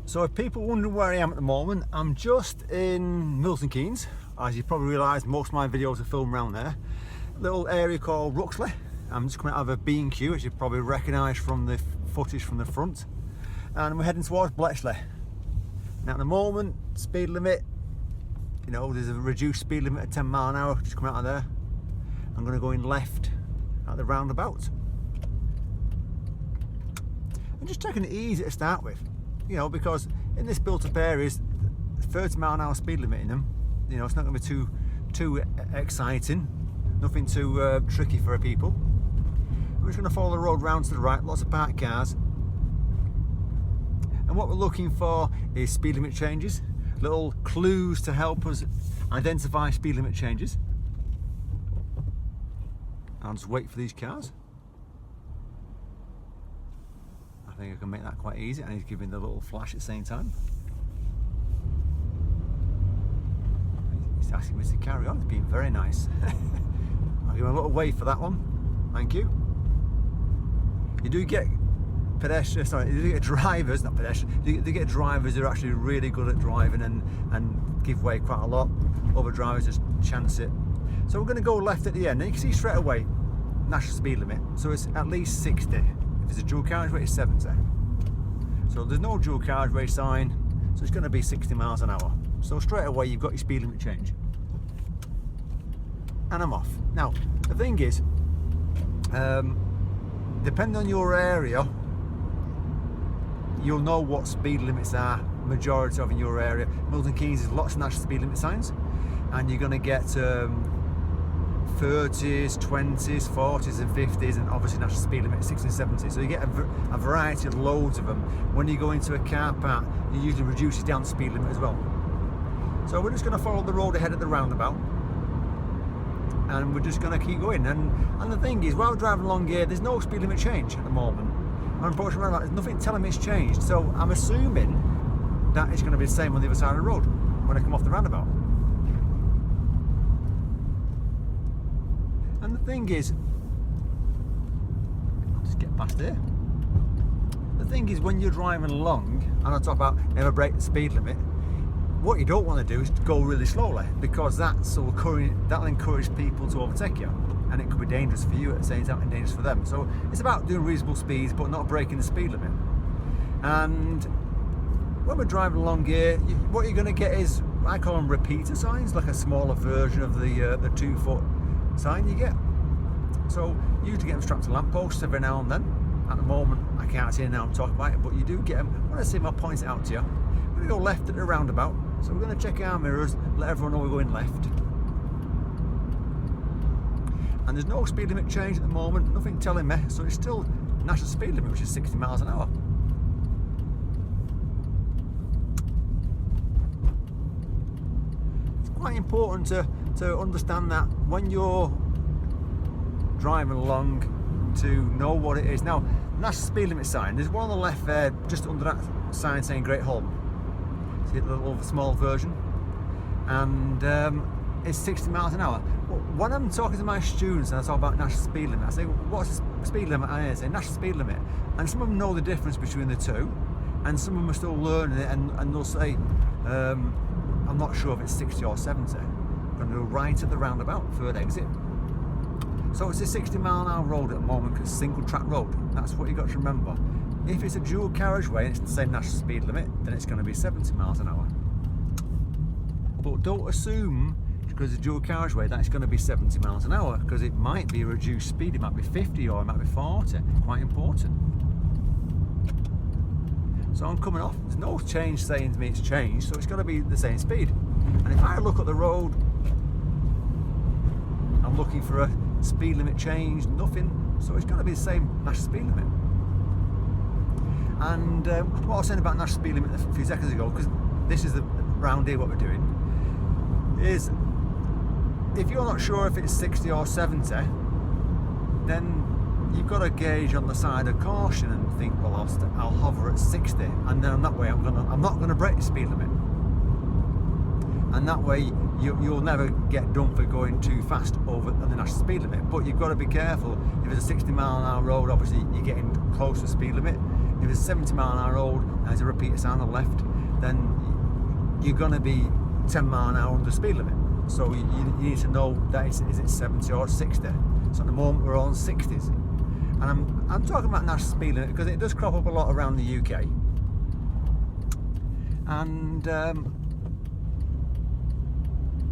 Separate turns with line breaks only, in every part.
So if people wondering where I am at the moment, I'm just in Milton Keynes. As you probably realise, most of my videos are filmed around there. A little area called Ruxley. I'm just coming out of a B&Q, as you probably recognise from the footage from the front. And we're heading towards Bletchley. Now at the moment, speed limit, you know, there's a reduced speed limit of 10 mile an hour just coming out of there. I'm going to go in left at the roundabout. I'm just taking it easy to start with. You know, because in this built-up areas, 30 mile an hour speed limit in them, you know, it's not going to be too exciting, nothing too tricky for people. We're just going to follow the road round to the right, lots of parked cars. And what we're looking for is speed limit changes, little clues to help us identify speed limit changes. I'll just wait for these cars. I think I can make that quite easy, and he's giving the little flash at the same time. He's asking me to carry on, it's been very nice. I'll give him a little wave for that one, thank you. You do get pedestrians, sorry, you do get drivers, not pedestrians, you do get drivers who are actually really good at driving and give way quite a lot. Other drivers just chance it. So we're going to go left at the end, and you can see straight away, national speed limit, so it's at least 60. If it's a dual carriageway, it's 70. So there's no dual carriageway sign, so it's going to be 60 miles an hour. So straight away you've got your speed limit change. And I'm off. Now, the thing is, depending on your area, you'll know what speed limits are, majority of in your area. Milton Keynes has lots of national speed limit signs, and you're going to get 30s, 20s, 40s and 50s, and obviously national speed limit 60s and 70s. So you get a variety of loads of them. When you go into a car park, it usually reduces down the speed limit as well. So we're just going to follow the road ahead at the roundabout, and we're just going to keep going. And the thing is, while driving along here, there's no speed limit change at the moment. Unfortunately, there's nothing telling me it's changed. So I'm assuming that it's going to be the same on the other side of the road when I come off the roundabout. And the thing is, I'll just get past here. The thing is, when you're driving along, and I talk about never break the speed limit, what you don't want to do is go really slowly, because that'll encourage people to overtake you, and it could be dangerous for you at the same time and dangerous for them. So it's about doing reasonable speeds, but not breaking the speed limit. And when we're driving along here, what you're going to get is, I call them repeater signs, like a smaller version of the 2-foot sign you get. So you usually get them strapped to lampposts every now and then. At the moment I can't see now I'm talking about it, but you do get them. When I see them, I'll point it out to you. We're going to go left at the roundabout, so we're going to check our mirrors, let everyone know we're going left. And there's no speed limit change at the moment, nothing telling me, so it's still national speed limit, which is 60 miles an hour. It's quite important to understand that when you're driving along, to know what it is. Now, national speed limit sign, there's one on the left there, just under that sign saying Great Holm. See the little small version, and it's 60 miles an hour. When I'm talking to my students and I talk about national speed limit, I say, what's the speed limit? I say national speed limit, and some of them know the difference between the two, and some of them are still learning it, and they'll say, I'm not sure if it's 60 or 70. I'm going to go right at the roundabout, third exit. So it's a 60 mile an hour road at the moment, because it's a single track road. That's what you've got to remember. If it's a dual carriageway and it's the same national speed limit, then it's going to be 70 miles an hour. But don't assume, because it's a dual carriageway, that it's going to be 70 miles an hour, because it might be a reduced speed. It might be 50 or it might be 40. Quite important. So I'm coming off. There's no change saying to me it's changed, so it's going to be the same speed. And if I look at the road, I'm looking for a speed limit change, nothing, so it's going to be the same national speed limit. And what I was saying about national speed limit a few seconds ago, because this is round here what we're doing, is if you're not sure if it's 60 or 70, then you've got to gauge on the side of caution and think, well, I'll hover at 60, and then that way I'm not going to break the speed limit. And that way you'll never get done for going too fast over the national speed limit. But you've got to be careful. If it's a 60 mile an hour road, obviously you're getting close to the speed limit. if it's a 70 mile an hour road and there's a repeater sign on the left, then you're going to be 10 mile an hour under the speed limit. So you need to know that is it 70 or 60. So at the moment we're on 60s. And I'm talking about national speed limit because it does crop up a lot around the UK. And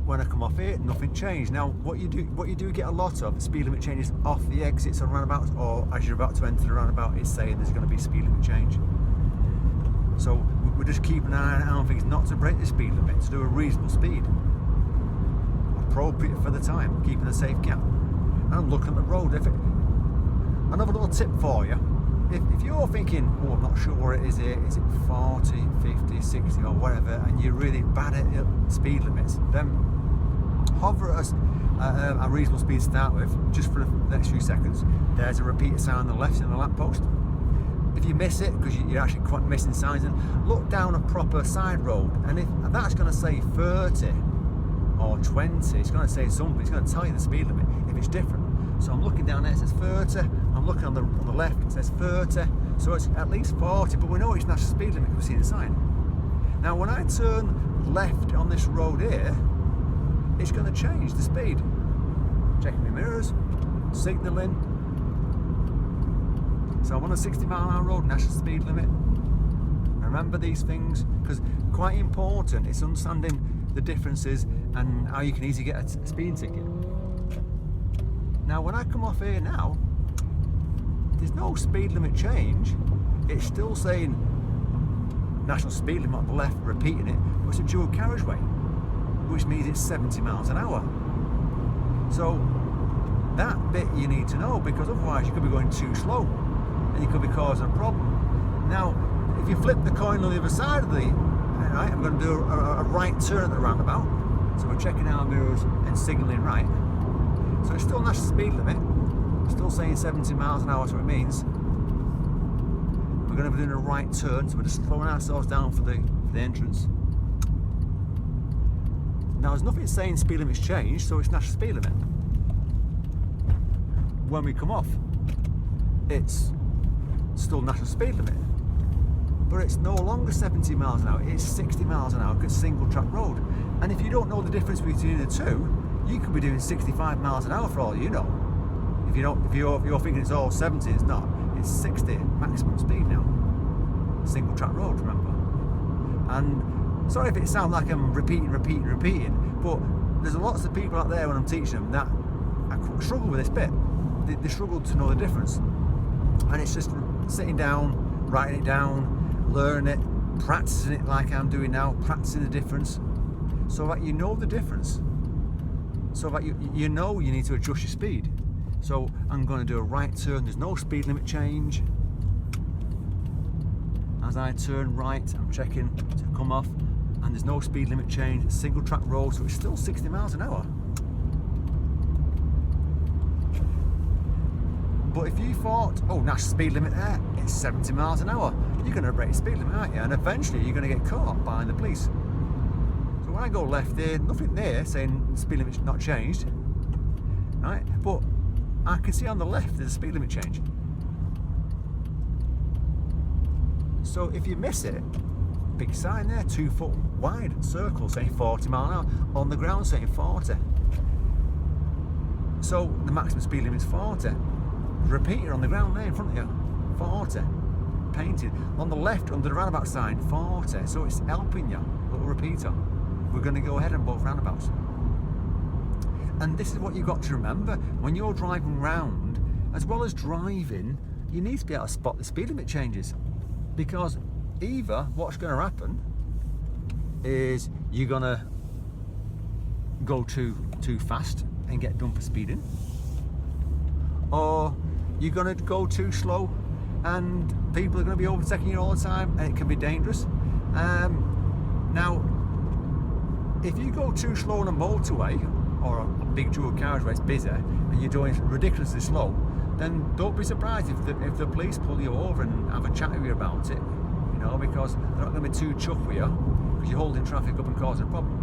when I come off here, nothing changed. Now, what you do get a lot of speed limit changes off the exits on roundabouts, or as you're about to enter the roundabout, it's saying there's going to be speed limit change. So we're just keeping an eye on things not to break the speed limit, to do a reasonable speed, appropriate for the time, keeping a safe gap. And I'm looking at the road. Another little tip for you. If you're thinking, oh, I'm not sure where it is here, is it 40, 50, 60 or whatever, and you're really bad at speed limits, then hover at a reasonable speed to start with, just for the next few seconds. There's a repeater sign on the left in the lamppost. If you miss it, because you're actually quite missing signs, then look down a proper side road, and if that's going to say 30 or 20, it's going to say something, it's going to tell you the speed limit if it's different. So I'm looking down there, it says 30, I'm looking on the left, it says 30, so it's at least 40, but we know it's national speed limit because we've seen the sign. Now when I turn left on this road here, it's going to change the speed. Checking my mirrors, signalling. So I'm on a 60 mile an hour road, national speed limit. Remember these things, because quite important, it's understanding the differences and how you can easily get a speeding ticket. Now when I come off here now, there's no speed limit change. It's still saying national speed limit on the left, repeating it, but it's a dual carriageway, which means it's 70 miles an hour. So that bit you need to know, because otherwise you could be going too slow and you could be causing a problem. Now if you flip the coin on the other side of the, right, I'm going to do a right turn at the roundabout, so we're checking our mirrors and signalling right. So it's still national speed limit, still saying 70 miles an hour, so it means we're going to be doing a right turn, so we're just slowing ourselves down for the entrance. Now there's nothing saying speed limit's changed, so it's national speed limit. When we come off, it's still national speed limit, but it's no longer 70 miles an hour, it's 60 miles an hour because it's single track road. And if you don't know the difference between the two, you could be doing 65 miles an hour for all you know. If you're thinking it's all 70, it's not. It's 60 maximum speed now. Single track road, remember. And sorry if it sounds like I'm repeating, but there's lots of people out there when I'm teaching them that I struggle with this bit. They struggle to know the difference. And it's just sitting down, writing it down, learning it, practicing it like I'm doing now, practicing the difference, so that you know the difference. So that you know you need to adjust your speed. So I'm going to do a right turn, there's no speed limit change. As I turn right, I'm checking to come off, and there's no speed limit change. It's single track road, so it's still 60 miles an hour. But if you thought, oh, national speed limit there, it's 70 miles an hour, you're going to break the speed limit, aren't you? And eventually you're going to get caught by the police. So when I go left there, nothing there saying the speed limit's not changed, right? But I can see on the left there's a speed limit change. So if you miss it, big sign there, 2 foot wide circle saying 40 mile an hour, on the ground saying 40. So the maximum speed limit is 40. Repeater on the ground there in front of you, 40. Painted. On the left under the roundabout sign, 40. So it's helping you, little repeater. We're going to go ahead on both roundabouts. And this is what you've got to remember when you're driving round, as well as driving, you need to be able to spot the speed limit changes. Because either what's going to happen is you're going to go too fast and get done for speeding, or you're going to go too slow and people are going to be overtaking you all the time and it can be dangerous. Now, if you go too slow on a motorway or a big dual carriageway, it's busy, and you're doing ridiculously slow, then don't be surprised if the police pull you over and have a chat with you about it, you know, because they're not going to be too chuffed with you because you're holding traffic up and causing a problem.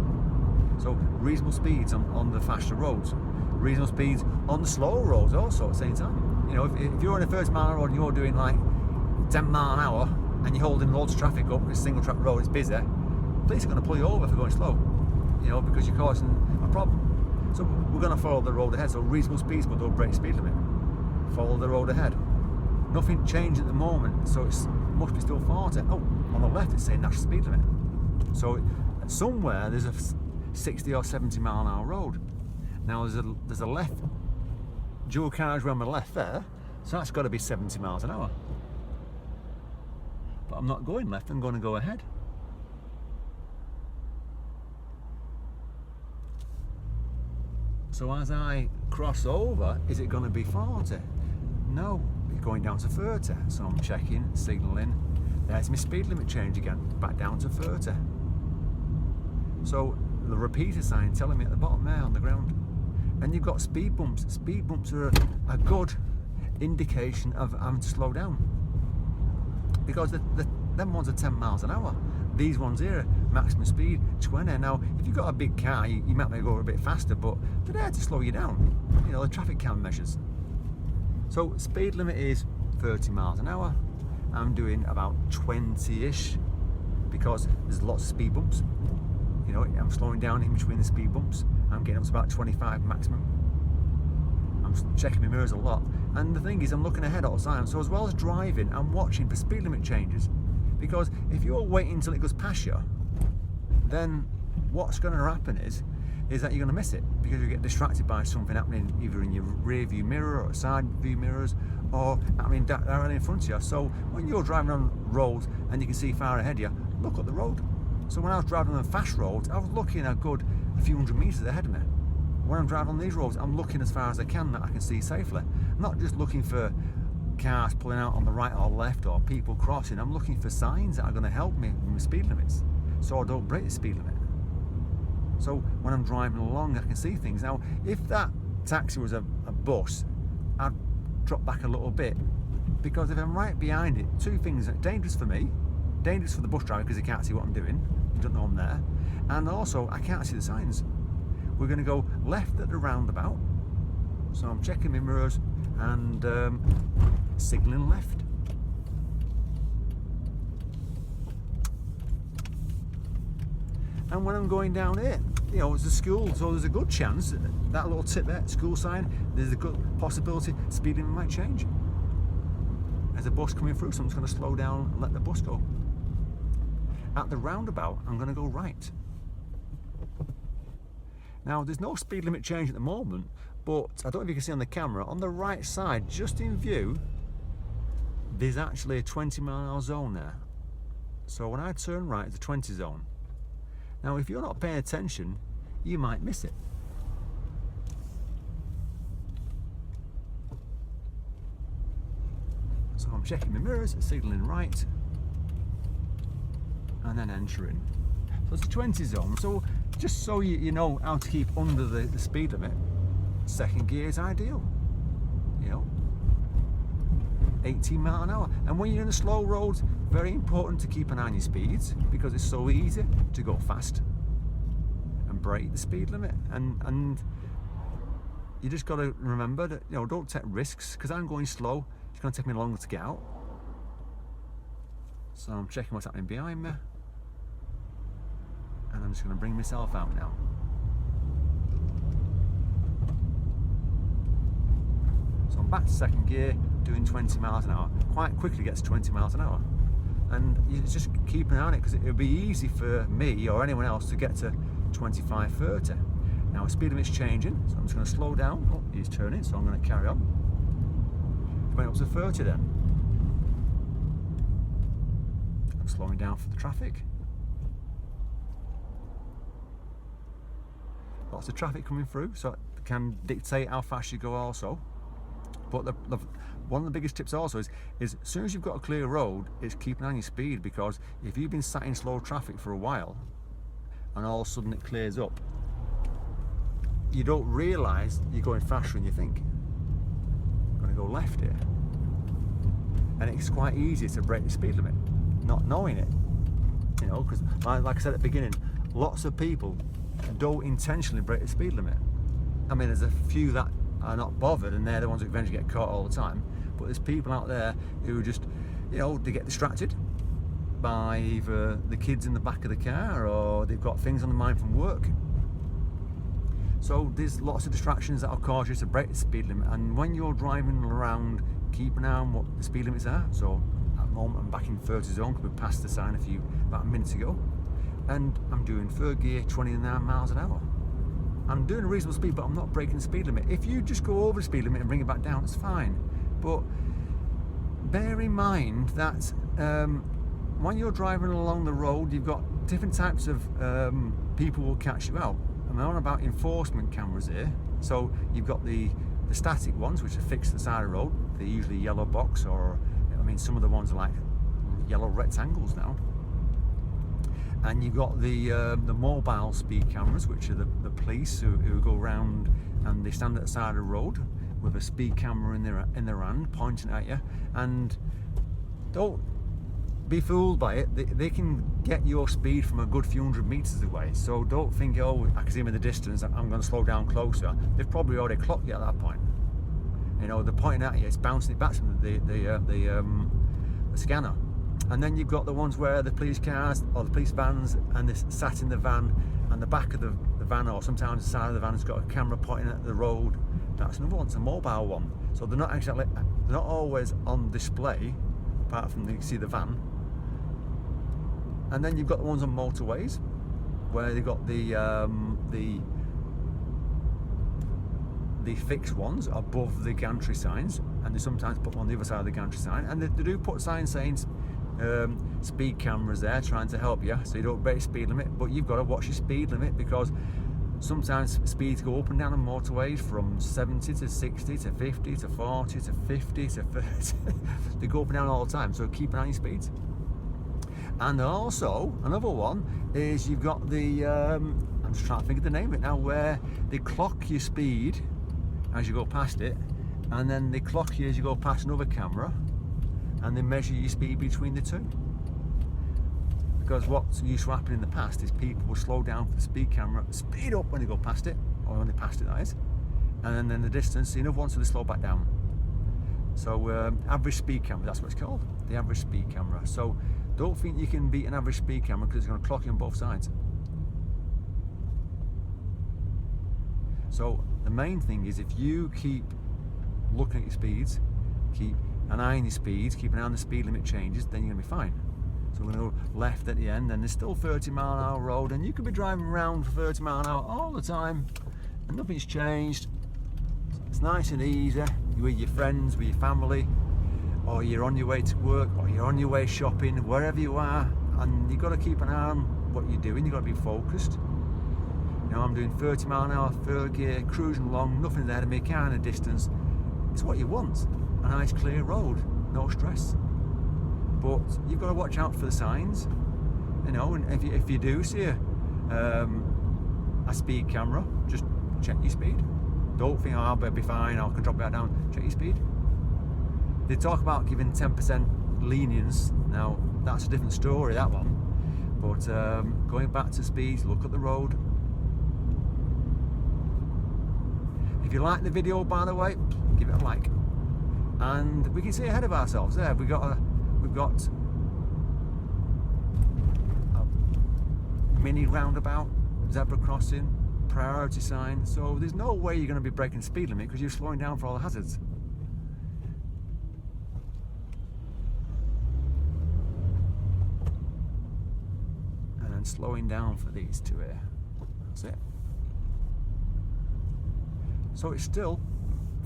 So reasonable speeds on the faster roads, reasonable speeds on the slower roads also at the same time. You know, if you're on a 30 mile road and you're doing like 10 mile an hour and you're holding loads of traffic up, it's a single track road, it's busy, police are going to pull you over for going slow, you know, because you're causing a problem. So we're going to follow the road ahead. So reasonable speeds, but don't break the speed limit. Follow the road ahead. Nothing changed at the moment, so it must be still 40. Oh, on the left it's saying national speed limit. So somewhere there's a 60 or 70 mile an hour road. Now there's a left dual carriageway on the left there, so that's got to be 70 miles an hour. But I'm not going left, I'm going to go ahead. So as I cross over, is it going to be 40? No, it's going down to 30. So I'm checking, signalling. There's my speed limit change again, back down to 30. So the repeater sign telling me at the bottom there on the ground. And you've got speed bumps. Speed bumps are a good indication of having to slow down. Because them ones are 10 miles an hour. These ones here, maximum speed 20. Now, if you've got a big car, you might maybe go a bit faster, but they're there to slow you down. You know, the traffic cam measures. So speed limit is 30 miles an hour. I'm doing about 20-ish because there's lots of speed bumps. You know, I'm slowing down in between the speed bumps. I'm getting up to about 25 maximum. I'm checking my mirrors a lot. And the thing is, I'm looking ahead all the time. So as well as driving, I'm watching for speed limit changes. Because if you're waiting until it goes past you, then what's going to happen is that you're going to miss it because you get distracted by something happening either in your rear view mirror or side view mirrors or happening directly in front of you. So when you're driving on roads and you can see far ahead of you, look at the road. So when I was driving on fast roads, I was looking a good few hundred metres ahead of me. When I'm driving on these roads, I'm looking as far as I can that I can see safely. I'm not just looking for cars pulling out on the right or left or people crossing. I'm looking for signs that are going to help me with my speed limits so I don't break the speed limit. So when I'm driving along, I can see things. Now, if that taxi was a bus, I'd drop back a little bit because if I'm right behind it, two things are dangerous for me, dangerous for the bus driver because he can't see what I'm doing, he doesn't know I'm there, and also I can't see the signs. We're going to go left at the roundabout, so I'm checking my mirrors and signalling left. And when I'm going down here, you know, it's a school, so there's a good chance that little tip there, school sign, there's a good possibility speed limit might change. There's a bus coming through, so I'm just going to slow down and let the bus go. At the roundabout, I'm going to go right. Now, there's no speed limit change at the moment, but I don't know if you can see on the camera, on the right side, just in view, there's actually a 20 mile an hour zone there. So when I turn right, it's a 20 zone. Now, if you're not paying attention, you might miss it. So I'm checking my mirrors, signalling right, and then entering. So it's a 20 zone. So just so you know how to keep under the speed limit, second gear is ideal. You know, 18 mile an hour. And when you're in the slow roads, very important to keep an eye on your speeds because it's so easy to go fast and break the speed limit. And you just got to remember that, you know, don't take risks because I'm going slow. It's going to take me longer to get out. So I'm checking what's happening behind me. And I'm just going to bring myself out now. So I'm back to second gear, doing 20 miles an hour. Quite quickly gets 20 miles an hour. And you just keep an eye on it because it would be easy for me or anyone else to get to 25, 30. Now speed limit's changing, so I'm just going to slow down. Oh, he's turning, so I'm going to carry on. Going up to 30 then. I'm slowing down for the traffic. Lots of traffic coming through, so it can dictate how fast you go also. But one of the biggest tips also is as soon as you've got a clear road, is keeping on your speed, because if you've been sat in slow traffic for a while and all of a sudden it clears up, you don't realise you're going faster than you think. I'm going to go left here. And it's quite easy to break the speed limit, not knowing it. You know, because like I said at the beginning, lots of people don't intentionally break the speed limit. I mean, there's a few that are not bothered and they're the ones who eventually get caught all the time, but there's people out there who just you know, they get distracted by either the kids in the back of the car or they've got things on their mind from work. So there's lots of distractions that will cause you to break the speed limit, and when you're driving around, keep an eye on what the speed limits are. So at the moment I'm back in 30 zone because we passed the sign about a minute ago, and I'm doing third gear 29 miles an hour. I'm doing a reasonable speed, but I'm not breaking the speed limit. If you just go over the speed limit and bring it back down, it's fine. But bear in mind that when you're driving along the road, you've got different types of people will catch you out. I'm on about enforcement cameras here. So you've got the static ones, which are fixed to the side of the road. They're usually yellow box, or I mean, some of the ones are like yellow rectangles now. And you've got the mobile speed cameras, which are the police who go around and they stand at the side of the road with a speed camera in their hand pointing at you. And don't be fooled by it. They can get your speed from a good few hundred meters away. So don't think, oh, I can see them in the distance, I'm going to slow down closer. They've probably already clocked you at that point. You know, they're pointing at you, it's bouncing it back from the scanner. And then you've got the ones where the police cars or the police vans, and they're sat in the van, and the back of the van, or sometimes the side of the van, has got a camera pointing at the road. That's another one. It's a mobile one. So they're not always on display, apart from you see the van. And then you've got the ones on motorways where they've got the fixed ones above the gantry signs, and they sometimes put one on the other side of the gantry sign, and they do put signs saying speed cameras there trying to help you so you don't break the speed limit. But you've got to watch your speed limit, because sometimes speeds go up and down on motorways from 70 to 60 to 50 to 40 to 50 to 30. They go up and down all the time, so keep an eye on your speeds. And also another one is you've got the I'm just trying to think of the name of it now, where they clock your speed as you go past it, and then they clock you as you go past another camera, and they measure your speed between the two. Because what's used to happen in the past is people will slow down for the speed camera, speed up when they go past it, or when they passed it, that is, and then in the distance, another one, so they slow back down. So average speed camera, that's what it's called, the average speed camera. So don't think you can beat an average speed camera, because it's going to clock you on both sides. So the main thing is, if you keep looking at your speeds, keep an eye on your speeds, keep an eye on the speed limit changes, then you're going to be fine. So we're going to go left at the end, and there's still 30 mile an hour road, and you could be driving around for 30 mile an hour all the time, and nothing's changed. It's nice and easy. You're with your friends, with your family, or you're on your way to work, or you're on your way shopping, wherever you are, and you've got to keep an eye on what you're doing. You've got to be focused. You know, I'm doing 30 mile an hour, third gear, cruising along, nothing's ahead of me, car in the distance. It's what you want, a nice clear road, no stress. But you've got to watch out for the signs, you know, and if you do see a speed camera, just check your speed. Don't think, oh, I'll be fine, I can drop that down. Check your speed. They talk about giving 10% lenience. Now, that's a different story, that one. But going back to speeds, look at the road. If you like the video, by the way, give it a like. And we can see ahead of ourselves there. We've got a mini roundabout, zebra crossing, priority sign. So there's no way you're going to be breaking the speed limit, because you're slowing down for all the hazards. And then slowing down for these two here. That's it. So it's still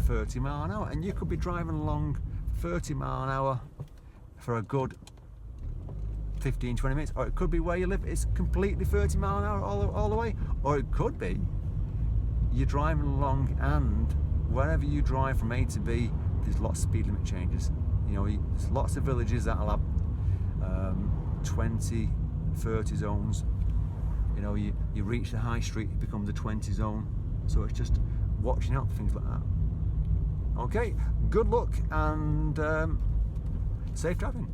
30 mile an hour, and you could be driving along 30 mile an hour for a good 15-20 minutes, or it could be where you live, it's completely 30 mile an hour all the way, or it could be you're driving along, and wherever you drive from A to B, there's lots of speed limit changes. You know, there's lots of villages that'll have 20, 30 zones. You know, you reach the high street, it becomes a 20 zone. So it's just watching out for things like that. Okay, good luck and safe driving.